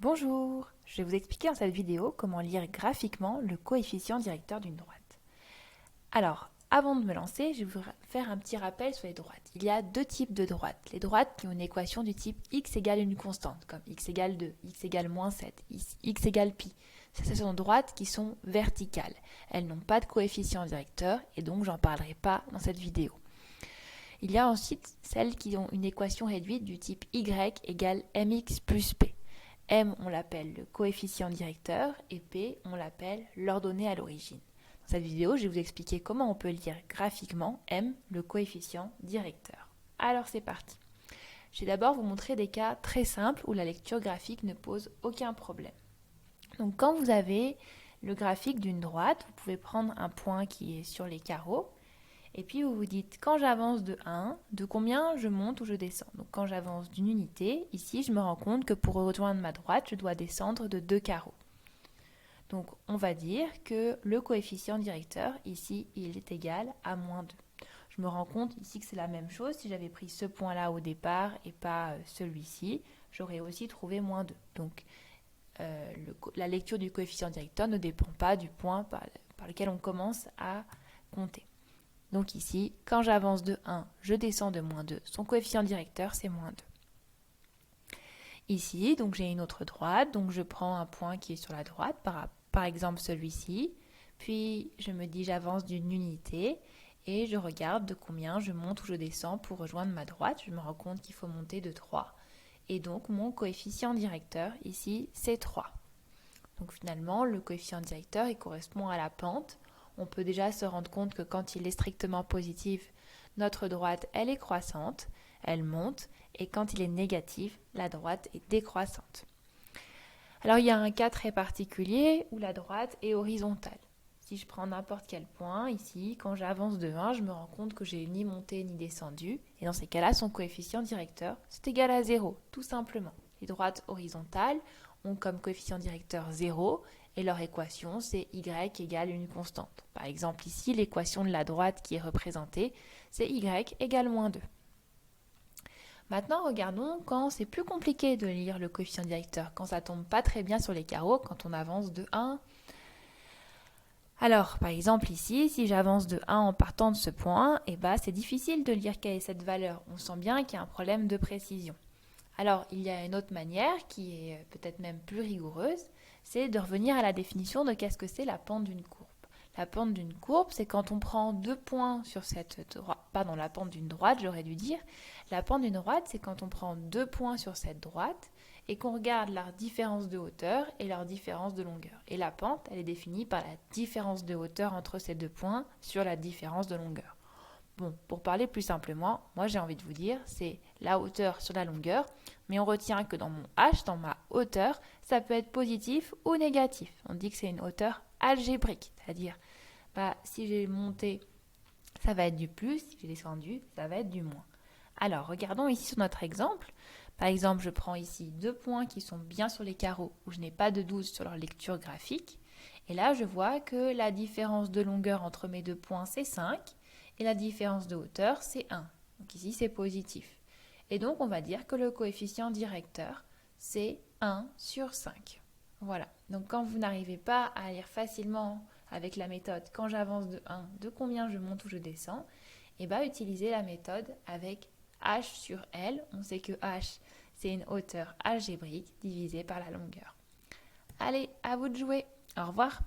Bonjour, je vais vous expliquer dans cette vidéo comment lire graphiquement le coefficient directeur d'une droite. Alors, avant de me lancer, je vais vous faire un petit rappel sur les droites. Il y a deux types de droites. Les droites qui ont une équation du type x égale une constante, comme x égale 2, x égale moins 7, x égale pi. Ce sont des droites qui sont verticales. Elles n'ont pas de coefficient directeur et donc j'en parlerai pas dans cette vidéo. Il y a ensuite celles qui ont une équation réduite du type y égale mx plus p. M, on l'appelle le coefficient directeur et P, on l'appelle l'ordonnée à l'origine. Dans cette vidéo, je vais vous expliquer comment on peut lire graphiquement M, le coefficient directeur. Alors c'est parti. Je vais d'abord vous montrer des cas très simples où la lecture graphique ne pose aucun problème. Donc quand vous avez le graphique d'une droite, vous pouvez prendre un point qui est sur les carreaux et puis vous vous dites, quand j'avance de 1, de combien je monte ou je descends. Donc quand j'avance d'une unité, ici je me rends compte que pour rejoindre ma droite, je dois descendre de 2 carreaux. Donc on va dire que le coefficient directeur, ici, il est égal à moins 2. Je me rends compte ici que c'est la même chose. Si j'avais pris ce point-là au départ et pas celui-ci, j'aurais aussi trouvé moins 2. Donc la lecture du coefficient directeur ne dépend pas du point par lequel on commence à compter. Donc ici, quand j'avance de 1, je descends de moins 2. Son coefficient directeur, c'est moins 2. Ici, donc j'ai une autre droite, donc je prends un point qui est sur la droite, par exemple celui-ci. Puis je me dis j'avance d'une unité et je regarde de combien je monte ou je descends pour rejoindre ma droite. Je me rends compte qu'il faut monter de 3. Et donc mon coefficient directeur ici, c'est 3. Donc finalement, le coefficient directeur, il correspond à la pente. On peut déjà se rendre compte que quand il est strictement positif, notre droite, elle est croissante, elle monte, et quand il est négatif, la droite est décroissante. Alors il y a un cas très particulier où la droite est horizontale. Si je prends n'importe quel point, ici, quand j'avance de 1, je me rends compte que j'ai ni monté ni descendu, et dans ces cas-là, son coefficient directeur, c'est égal à 0, tout simplement. Les droites horizontales ont comme coefficient directeur 0, et leur équation, c'est y égale une constante. Par exemple, ici, l'équation de la droite qui est représentée, c'est y égale moins 2. Maintenant, regardons quand c'est plus compliqué de lire le coefficient directeur, quand ça tombe pas très bien sur les carreaux, quand on avance de 1. Alors, par exemple ici, si j'avance de 1 en partant de ce point, c'est difficile de lire quelle est cette valeur. On sent bien qu'il y a un problème de précision. Alors, il y a une autre manière qui est peut-être même plus rigoureuse, c'est de revenir à la définition de qu'est-ce que c'est la pente d'une courbe. La pente d'une courbe, c'est quand on prend 2 points sur cette droite, pardon, la pente d'une droite, j'aurais dû dire. La pente d'une droite, c'est quand on prend 2 points sur cette droite et qu'on regarde leur différence de hauteur et leur différence de longueur. Et la pente, elle est définie par la différence de hauteur entre ces 2 points sur la différence de longueur. Bon, pour parler plus simplement, moi j'ai envie de vous dire, c'est la hauteur sur la longueur, mais on retient que dans mon h, dans ma hauteur, ça peut être positif ou négatif. On dit que c'est une hauteur algébrique, c'est-à-dire si j'ai monté, ça va être du plus, si j'ai descendu, ça va être du moins. Alors, regardons ici sur notre exemple. Par exemple, je prends ici 2 points qui sont bien sur les carreaux, où je n'ai pas de doute sur leur lecture graphique. Et là, je vois que la différence de longueur entre mes 2 points, c'est 5. Et la différence de hauteur, c'est 1. Donc ici, c'est positif. Et donc, on va dire que le coefficient directeur, c'est 1 sur 5. Voilà. Donc, quand vous n'arrivez pas à lire facilement avec la méthode, quand j'avance de 1, de combien je monte ou je descends, utilisez la méthode avec h sur L. On sait que h, c'est une hauteur algébrique divisée par la longueur. Allez, à vous de jouer. Au revoir.